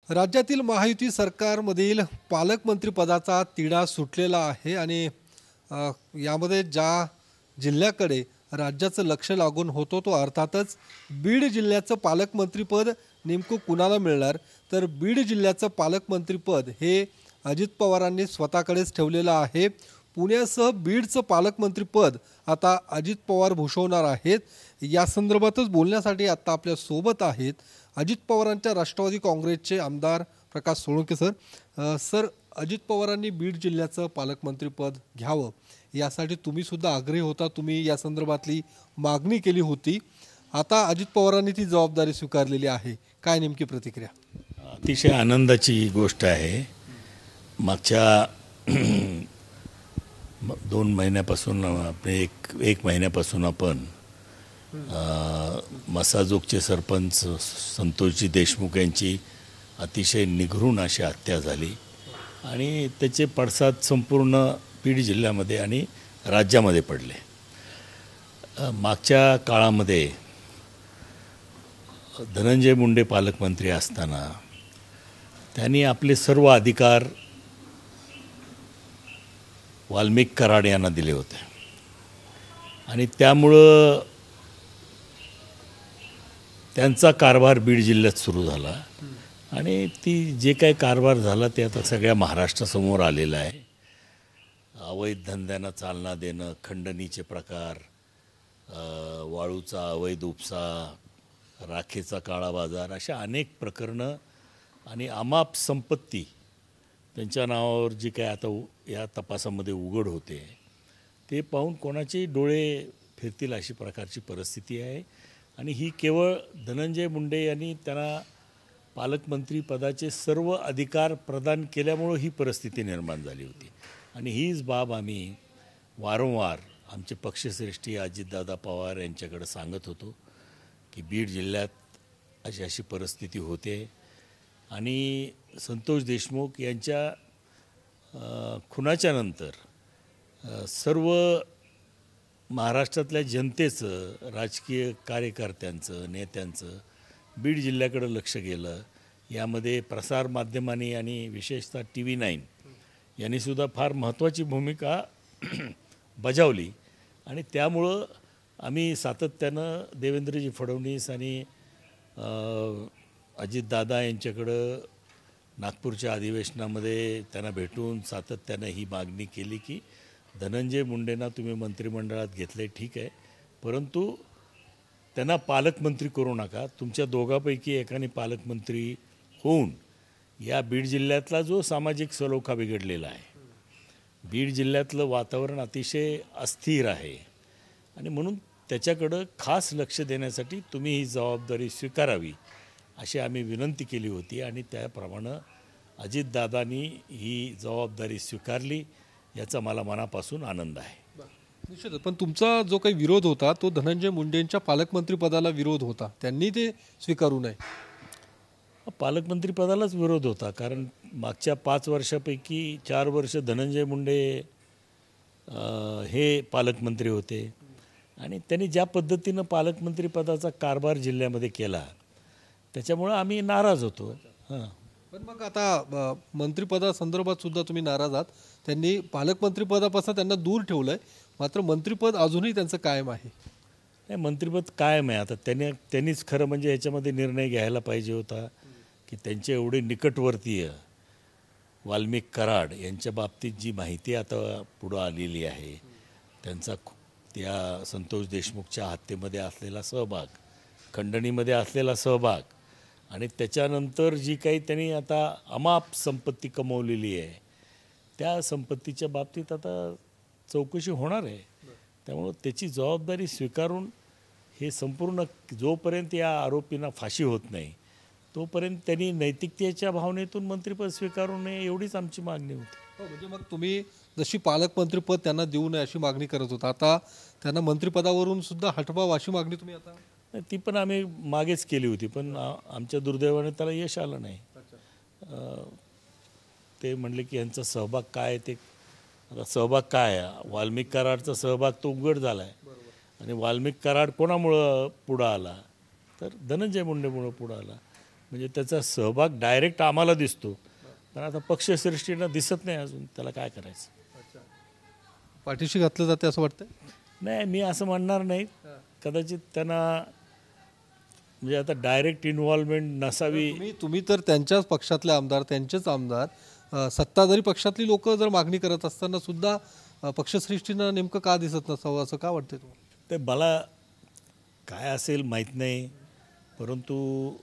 राज्यातील महायुती सरकारमधील पालकमंत्री पदाचा तिढा सुटलेला आहे आणि यामध्ये ज्या जिल्ह्याकडे राज्याचं लक्ष लागून होतो तो अर्थातच बीड जिल्ह्याचं पालकमंत्रीपद नेमकं कुणाला मिळणार, तर बीड जिल्ह्याचं पालकमंत्रीपद हे अजित पवारांनी स्वतःकडेच ठेवलेलं आहे। पुण्यासह बीडचं पालकमंत्रीपद आता अजित पवार भूषवणार आहेत। या संदर्भातच बोलण्यासाठी आता आपल्या सोबत आहेत अजित पवारांच्या राष्ट्रवादी काँग्रेसचे आमदार प्रकाश सोळंके सर, अजित पवारांनी बीड जिल्ह्याचं पालकमंत्रीपद घ्यावं यासाठी तुम्ही सुद्धा आग्रही होता, तुम्ही या संदर्भातली मागणी केली होती। आता अजित पवारांनी ती जबाबदारी स्वीकारलेली आहे, काय नेमकी प्रतिक्रिया? अतिशय आनंदाची गोष्ट आहे। मागच्या 2 महिन्यापासून एक महिन्यापासून आपण मसाजोगचे सरपंच संतोषजी देशमुख यांची अतिशय निघरून अशी हत्या झाली आणि त्याचे पडसाद संपूर्ण बीड जिल्ह्यामध्ये आणि राज्यामध्ये पडले। मागच्या काळामध्ये धनंजय मुंडे पालकमंत्री असताना त्यांनी आपले सर्व अधिकार वाल्मिक कराड यांना दिले होते आणि त्यामुळं त्यांचा कारभार बीड जिल्ह्यात सुरू झाला आणि ती जे काही कारभार झाला ते आता सगळ्या महाराष्ट्रासमोर आलेलं आहे। अवैध धंद्यांना चालना देणं, खंडणीचे प्रकार, वाळूचा अवैध उपसा, राखेचा काळा बाजार, अशा अनेक प्रकरणं आणि अमाप संपत्ती त्यांच्या नावावर जी काय आता या तपासामध्ये उघड होते ते पाहून कोणाचे डोळे फिरतील अशी प्रकारची परिस्थिती आहे। आणि ही केवळ धनंजय मुंडे यांनी त्यांना पालकमंत्री पदाचे सर्व अधिकार प्रदान केल्यामुळे ही परिस्थिती निर्माण झाली होती आणि हीच बाब आम्ही वारंवार आमचे पक्षश्रेष्ठी अजितदादा पवार यांच्याकडे सांगत होतो की बीड जिल्ह्यात अशी परिस्थिती होते आणि संतोष देशमुख यांच्या खुनाच्या नंतर सर्व महाराष्ट्रातल्या जनतेचं, राजकीय कार्यकर्त्यांचं, नेत्यांचं बीड जिल्ह्याकडे लक्ष गेलं। यामध्ये प्रसारमाध्यमांनी आणि विशेषतः TV9 यांनीसुद्धा फार महत्त्वाची भूमिका बजावली आणि त्यामुळं आम्ही सातत्यानं देवेंद्रजी फडणवीस आणि अजितदादा यांच्याकडं नागपूरच्या अधिवेशनामध्ये त्यांना भेटून सातत्यानं ही मागणी केली की धनंजय मुंडेंना तुम्ही मंत्रिमंडळात घेतले ठीक आहे, परंतु त्यांना पालकमंत्री करू नका। तुमच्या दोघांपैकी एकाने पालकमंत्री होऊन या बीड जिल्ह्यातला जो सामाजिक सलोखा बिघडलेला आहे, बीड जिल्ह्यातलं वातावरण अतिशय अस्थिर आहे आणि म्हणून त्याच्याकडं खास लक्ष देण्यासाठी तुम्ही ही जबाबदारी स्वीकारावी अशी आम्ही विनंती केली होती आणि त्याप्रमाणे अजितदादांनी ही जबाबदारी स्वीकारली, याचा मला मनापासून आनंद आहे। निश्चितच, पण तुमचा जो काही विरोध होता तो धनंजय मुंडेंच्या पालकमंत्रीपदाला विरोध होता, त्यांनी ते स्वीकारू नये। पालकमंत्रीपदालाच विरोध होता, कारण मागच्या 5 वर्षापैकी 4 वर्ष धनंजय मुंडे हे पालकमंत्री होते आणि त्यांनी ज्या पद्धतीनं पालकमंत्रीपदाचा कारभार जिल्ह्यामध्ये केला त्याच्यामुळं आम्ही नाराज होतो। पण मग आता मंत्रिपदासंदर्भात सुद्धा तुम्ही नाराज आहात। त्यांनी पालकमंत्रीपदापासून त्यांना दूर ठेवलं आहे, मात्र मंत्रिपद अजूनही त्यांचं कायम आहे। नाही, मंत्रिपद कायम आहे। आता त्यांनीच खरं म्हणजे ह्याच्यामध्ये निर्णय घ्यायला पाहिजे होता की त्यांचे एवढे निकटवर्तीय वाल्मिक कराड यांच्या बाबतीत जी माहिती आता पुढं आलेली आहे, त्यांचा त्या संतोष देशमुखच्या हत्येमध्ये असलेला सहभाग, खंडणीमध्ये असलेला सहभाग आणि त्याच्यानंतर जी काही त्यांनी आता अमाप संपत्ती कमवलेली आहे त्या संपत्तीच्या बाबतीत आता चौकशी होणार आहे। त्यामुळं त्याची जबाबदारी स्वीकारून हे संपूर्ण जोपर्यंत या आरोपींना फाशी होत नाही तोपर्यंत त्यांनी नैतिकतेच्या भावनेतून मंत्रिपद स्वीकारू नये एवढीच आमची मागणी होती। म्हणजे मग तुम्ही जशी पालकमंत्रीपद त्यांना देऊ नये अशी मागणी करत होता, आता त्यांना मंत्रिपदावरून सुद्धा हटवावं अशी मागणी तुम्ही आता? ती पण आम्ही मागेच केली होती, पण आमच्या दुर्दैवाने त्याला यश आलं नाही। ते म्हणले की यांचा सहभाग काय, ते आता सहभाग काय आहे, वाल्मिक कराडचा सहभाग तो उघड झाला आहे आणि वाल्मिक कराड कोणामुळं पुढं आला, तर धनंजय मुंडेमुळं पुढं आला। म्हणजे त्याचा सहभाग डायरेक्ट आम्हाला दिसतो, पण आता पक्षश्रेष्ठींना दिसत नाही अजून. त्याला काय करायचं? पाठीशी घातलं जाते असं वाटतं? नाही, मी असं म्हणणार नाही. कदाचित त्यांना म्हणजे आता डायरेक्ट इन्व्हॉल्वमेंट नसावी. तुम्ही तर त्यांच्याच पक्षातले आमदार, त्यांचेच आमदार, सत्ताधारी पक्षातली लोक जर मागणी करत असताना सुद्धा पक्षश्रेष्ठींना नेमकं का दिसत नसावं असं का वाटतंय तुम्हाला? ते मला काय असेल माहीत नाही, परंतु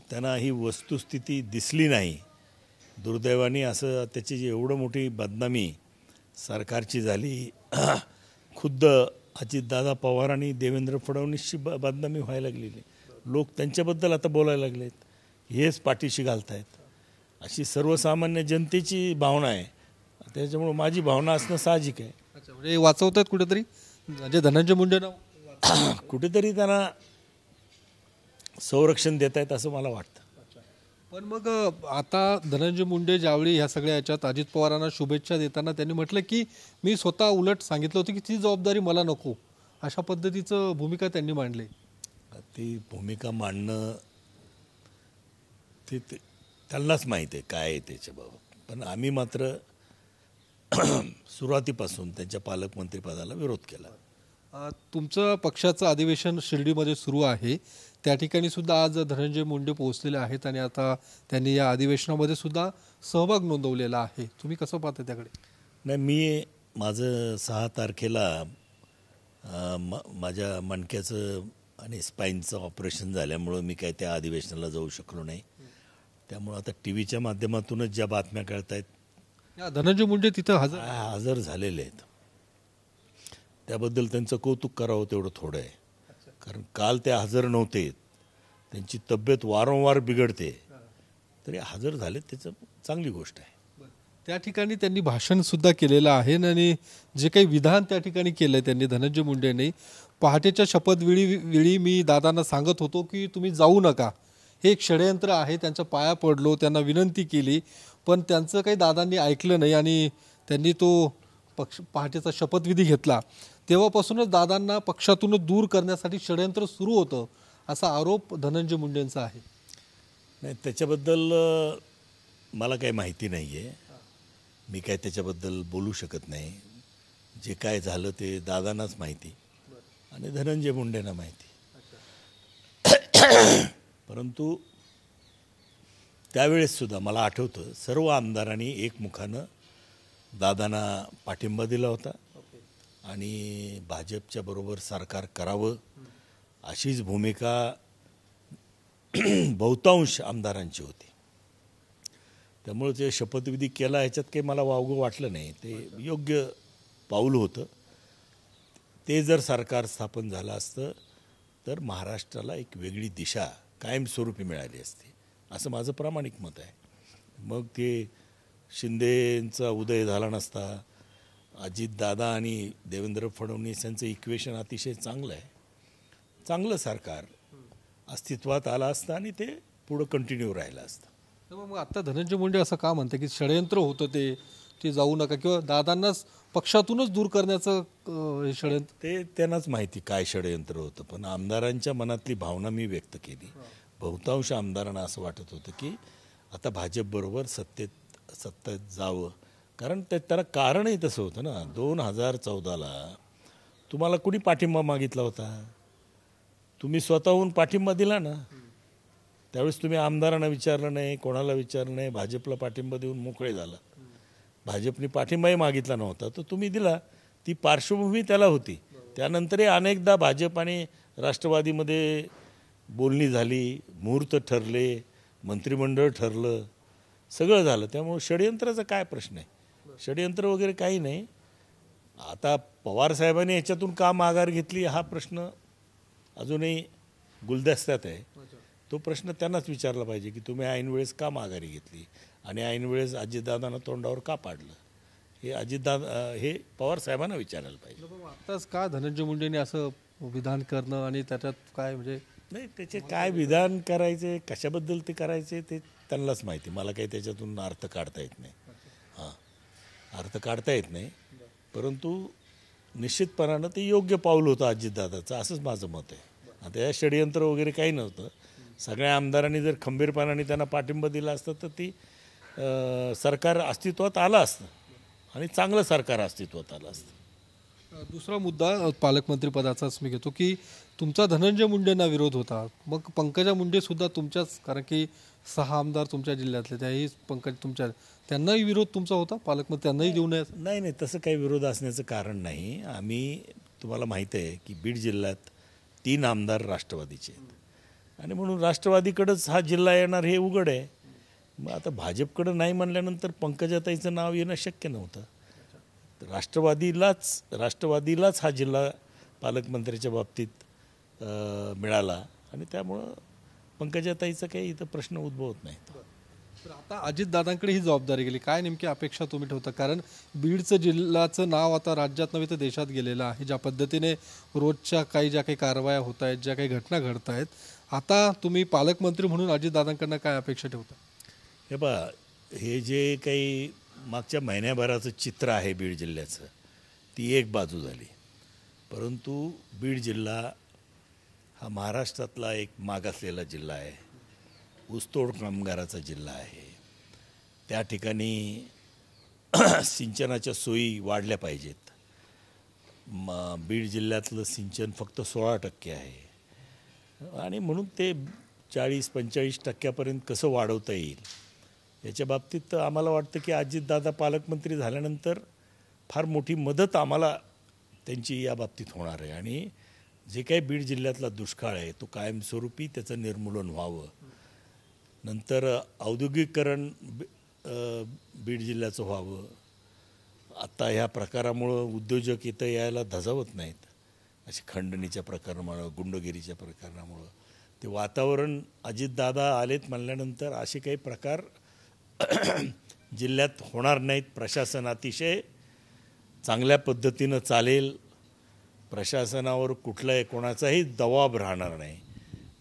त्यांना ही वस्तुस्थिती दिसली नाही. दुर्दैवाने असं त्याची जी एवढं मोठी बदनामी सरकारची झाली. खुद्द अजितदादा पवार आणि देवेंद्र फडणवीसची बदनामी व्हायला लागलेली. लोक त्यांच्याबद्दल आता बोलायला लागलेत, हेच पाठीशी घालतायत, अशी सर्वसामान्य जनतेची भावना आहे. त्याच्यामुळे माझी भावना असणं साहजिक आहे. अच्छा, म्हणजे वाचवतात कुठेतरी म्हणजे धनंजय मुंडे नाव कुठेतरी त्यांना संरक्षण देत आहेत असं मला वाटतं. पण मग आता धनंजय मुंडे ज्यावेळी ह्या सगळ्या याच्यात अजित पवारांना शुभेच्छा देताना त्यांनी म्हटलं की मी स्वतः उलट सांगितलं होतं की ती जबाबदारी मला नको, अशा पद्धतीचं भूमिका त्यांनी मांडली. ती भूमिका मांडणं ते त्यांनाच माहीत आहे काय आहे त्याच्याबाबत. पण आम्ही मात्र सुरुवातीपासून त्यांच्या पालकमंत्रीपदाला विरोध केला. तुमचं पक्षाचं अधिवेशन शिर्डीमध्ये सुरू आहे, त्या ठिकाणी सुद्धा आज धनंजय मुंडे पोहोचलेले आहेत आणि आता त्यांनी या अधिवेशनामध्ये सुद्धा सहभाग नोंदवलेला आहे. तुम्ही कसं पाहता त्याकडे? नाही, मी माझं 6 तारखेला माझ्या मणक्याचं आणि स्पाईनचं ऑपरेशन झाल्यामुळं मी काय त्या अधिवेशनाला जाऊ शकलो नाही. त्यामुळं आता टी व्हीच्या माध्यमातूनच ज्या बातम्या कळत आहेत, धनंजय मुंडे तिथं हजर झालेले आहेत. त्याबद्दल त्यांचं कौतुक करावं तेवढं थोडं आहे. कारण काल ते हजर नव्हते, त्यांची तब्येत वारंवार बिघडते, तरी हजर झालेत, त्याचं चांगली गोष्ट आहे. त्या ठिकाणी त्यांनी भाषण सुद्धा केलेलं आहे आणि जे काही विधान त्या ठिकाणी केलंय त्यांनी, धनंजय मुंडेंनी, पहाटेच्या शपथवेळी मी दादांना सांगत होतो की तुम्ही जाऊ नका, हे एक षडयंत्र आहे. त्यांच्या पाया पडलो, त्यांना विनंती केली, पण त्यांचं काही दादांनी ऐकलं नाही आणि त्यांनी तो पहाटेचा शपथविधी घेतला. तेव्हापासूनच दादांना पक्षातूनच दूर करण्यासाठी षडयंत्र सुरू होतं, असा आरोप धनंजय मुंडेंचा आहे. नाही, त्याच्याबद्दल मला काही माहिती नाही आहे. मी काय त्याच्याबद्दल बोलू शकत नाही. जे काय झालं ते दादांनाच माहिती आणि धनंजय मुंडेंना माहिती. परंतु त्यावेळेससुद्धा मला आठवतं सर्व आमदारांनी एकमुखानं दादांना पाठिंबा दिला होता आणि भाजपच्या बरोबर सरकार करावं अशीच भूमिका बहुतांश आमदारांची होती. त्यामुळे ते शपथविधी केला ह्याच्यात काही मला वावगं वाटलं नाही. ते योग्य पाऊल होतं. ते जर सरकार स्थापन झालं असतं तर महाराष्ट्राला एक वेगळी दिशा कायमस्वरूपी मिळाली असती, असं माझं प्रामाणिक मत आहे. मग ते शिंदेंचा उदय झाला नसता, अजितदादा आणि देवेंद्र फडणवीस यांचं इक्वेशन अतिशय चांगलं आहे. चांगलं सरकार अस्तित्वात आलं असतं आणि ते पुढं कंटिन्यू राहिलं असतं. मग आता धनंजय मुंडे असं का म्हणते की षडयंत्र होतं ते जाऊ नका किंवा दादांनाच पक्षातूनच दूर करण्याचं षडयंत्र? ते त्यांनाच माहिती काय षडयंत्र होतं. पण आमदारांच्या मनातली भावना मी व्यक्त केली. बहुतांश आमदारांना असं वाटत होतं की आता भाजपबरोबर सत्तेत जावं. कारण त्याला कारणही तसं होतं ना. 2014ला तुम्हाला कुणी पाठिंबा मागितला होता? तुम्ही स्वतःहून पाठिंबा दिला ना. त्यावेळेस तुम्ही आमदारांना विचारलं नाही, कोणाला विचारलं नाही, भाजपला पाठिंबा देऊन मोकळे झाला. भाजपने पाठिंबाही मागितला नव्हता तर तुम्ही दिला. ती पार्श्वभूमी त्याला होती. त्यानंतरही अनेकदा भाजप आणि राष्ट्रवादीमध्ये बोलणी झाली, मुहूर्त ठरले, मंत्रिमंडळ ठरलं, सगळं झालं. त्यामुळे षडयंत्राचा काय प्रश्न आहे? षडयंत्र वगैरे काही नाही. आता पवारसाहेबांनी याच्यातून का माघार घेतली हा प्रश्न अजूनही गुलदस्त्यात आहे. तो प्रश्न त्यांनाच विचारला पाहिजे की तुम्ही ऐनवेळेस का माघारी घेतली आणि ऐनवेळेस अजितदादांना तोंडावर का पाडलं, हे पवारसाहेबांना विचारायला पाहिजे. आत्ताच का धनंजय मुंडेंनी असं विधान करणं आणि त्याच्यात काय म्हणजे नाही, त्याचे काय विधान करायचे, कशाबद्दल ते करायचे ते त्यांनाच माहिती. मला काही त्याच्यातून अर्थ काढता येत नाही. अर्थ काढता येत नाही, परंतु निश्चितपणानं ते योग्य पाऊल होतं अजितदादाचं, असंच माझं मत आहे. आता या षडयंत्र वगैरे काही नव्हतं. सगळ्या आमदारांनी जर खंबीरपणाने त्यांना पाठिंबा दिला असता तर ती सरकार अस्तित्वात आलं असतं आणि चांगलं सरकार अस्तित्वात आलं असतं. दुसरा मुद्दा पालकमंत्रीपदाचाच मी घेतो की तुमचा धनंजय मुंडेंना विरोध होता, मग पंकजा मुंडे सुद्धा तुमच्याच, कारण की 6 आमदार तुमच्या जिल्ह्यातले, त्याही पंकज तुमच्या, त्यांनाही विरोध तुमचा होता पालकमंत्री, त्यांनाही देऊ नये? नाही, तसं काही विरोध असण्याचं कारण नाही. आम्ही, तुम्हाला माहीत आहे की बीड जिल्ह्यात 3 आमदार राष्ट्रवादीचे आहेत आणि म्हणून राष्ट्रवादीकडंच हा जिल्हा येणार हे उघड आहे. मग आता भाजपकडं नाही म्हणल्यानंतर पंकजाताईचं नाव येणं शक्य नव्हतं. राष्ट्रवादीलाच हा जिल्हा पालकमंत्र्याच्या बाबतीत मिळाला आणि त्यामुळं पंकजाताईचा काही इथं प्रश्न उद्भवत नाही. तर आता अजितदादांकडे ही जबाबदारी गेली, काय नेमकी अपेक्षा तुम्ही ठेवता? कारण बीडचं जिल्ह्याचं नाव आता राज्यात नव्हे तर देशात गेलेलं आहे. ज्या पद्धतीने रोजच्या ज्या काही कारवाया होत आहेत, ज्या काही घटना घडत आहेत, आता तुम्ही पालकमंत्री म्हणून अजितदादांकडनं काय अपेक्षा ठेवता? हे पहा, हे जे काही मागच्या महिन्याभराचं चित्र आहे बीड जिल्ह्याचं, ती एक बाजू झाली. परंतु बीड जिल्हा हा महाराष्ट्रातला एक मागासलेला जिल्हा आहे, ऊसतोड कामगाराचा जिल्हा आहे. त्या ठिकाणी सिंचनाच्या सोयी वाढल्या पाहिजेत. बीड जिल्ह्यातलं सिंचन फक्त 16% आहे आणि म्हणून ते 40-45% कसं वाढवता येईल याच्या बाबतीत आम्हाला वाटतं की अजितदादा पालकमंत्री झाल्यानंतर फार मोठी मदत आम्हाला त्यांची या बाबतीत होणार आहे आणि जे काही बीड जिल्ह्यातला दुष्काळ आहे तो कायमस्वरूपी त्याचं निर्मूलन व्हावं. नंतर औद्योगिकरण बीड जिल्ह्याचं व्हावं. आत्ता ह्या प्रकारामुळं उद्योजक इथं यायला धजावत नाहीत, असे खंडणीच्या प्रकरणामुळं, गुंडगिरीच्या प्रकरणामुळं. ते वातावरण अजितदादा आलेत म्हणल्यानंतर असे काही प्रकार जिल्ह्यात होणार नाहीत. प्रशासन अतिशय चांगल्या पद्धतीनं चालेल, प्रशासनावर कोणाचाही दबाव राहणार नाही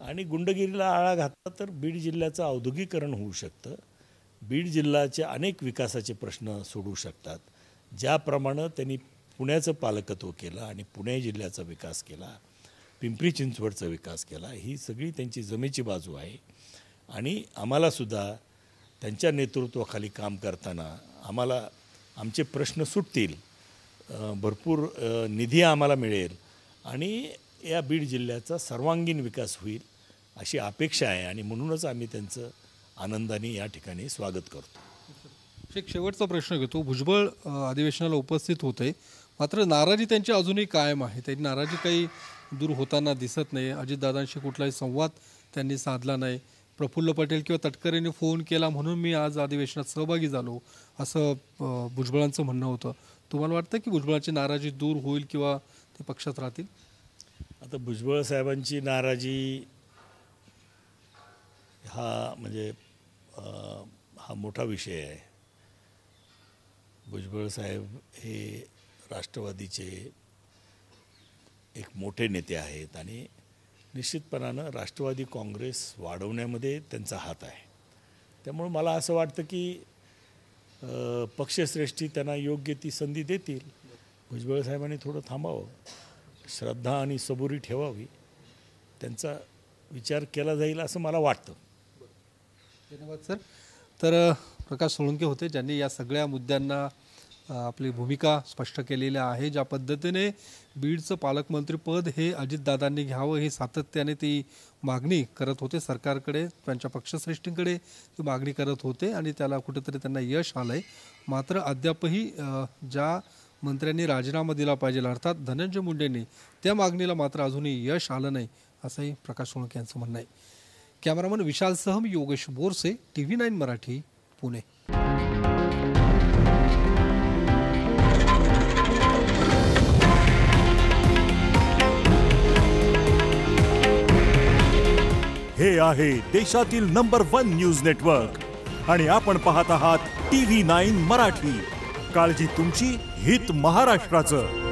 आणि गुंडगिरीला आळा घातला तर बीड जिल्ह्याचं औद्योगिकरण होऊ शकतं. बीड जिल्ह्याचे अनेक विकासाचे प्रश्न सोडवू शकतात. ज्याप्रमाणे त्यांनी पुण्याचं पालकत्व केलं आणि पुणे जिल्ह्याचा विकास केला, पिंपरी चिंचवडचा विकास केला, ही सगळी त्यांची जमेची बाजू आहे आणि आम्हालासुद्धा त्यांच्या नेतृत्वाखाली काम करताना आम्हाला आमचे प्रश्न सुटतील, भरपूर निधी आम्हाला मिळेल आणि या बीड जिल्ह्याचा सर्वांगीण विकास होईल अशी अपेक्षा आहे आणि म्हणूनच आम्ही त्यांचं आनंदाने या ठिकाणी स्वागत करतो. एक शेवटचा प्रश्न घेतो. भुजबळ अधिवेशनाला उपस्थित होते, मात्र नाराजी त्यांची अजूनही कायम आहे. त्यांची नाराजी काही दूर होताना दिसत नाही. अजितदादांशी कुठलाही संवाद त्यांनी साधला नाही. प्रफुल्ल पटेल किंवा तटकरेंनी फोन केला म्हणून मी आज अधिवेशनात सहभागी झालो, असं भुजबळांचं म्हणणं होतं. तुम्हाला वाटतं की भुजबळांची नाराजी दूर होईल किंवा ते पक्षात राहतील? आता भुजबळ साहेबांची नाराजी हा मोठा विषय आहे. भुजबळ साहेब हे राष्ट्रवादीचे एक मोठे नेते आहेत आणि निश्चितपणानं राष्ट्रवादी काँग्रेस वाढवण्यामध्ये त्यांचा हात आहे. त्यामुळे मला असं वाटतं की पक्षश्रेष्ठी त्यांना योग्य ती संधी देतील. भुजबळ साहेबांनी थोडं थांबावं, श्रद्धा आणि सबुरी ठेवावी, त्यांचा विचार केला जाईल असं मला वाटतं. धन्यवाद सर. तर प्रकाश सोळंके होते ज्यांनी या सगळ्या मुद्द्यांना आपली भूमिका स्पष्ट केलेली आहे. ज्या पद्धतीने बीडचं पालकमंत्रीपद हे अजितदादांनी घ्यावं हे सातत्याने ती मागणी करत होते सरकारकडे, त्यांच्या पक्षश्रेष्ठींकडे ती मागणी करत होते आणि त्याला कुठेतरी त्यांना यश आलं आहे. मात्र अद्यापही ज्या मंत्र्यांनी राजीनामा दिला पाहिजे, अर्थात धनंजय मुंडेंनी, त्या मागणीला मात्र अजूनही यश आलं नाही असंही प्रकाश सोळंके यांचं म्हणणं आहे. कॅमेरामन विशालसह मी योगेश बोरसे, TV9 मराठी, पुणे. हे आहे देशातील नंबर 1 न्यूज नेटवर्क आणि आपण पाहत आहात TV9 मराठी. काळजी तुमची, हित महाराष्ट्राचं.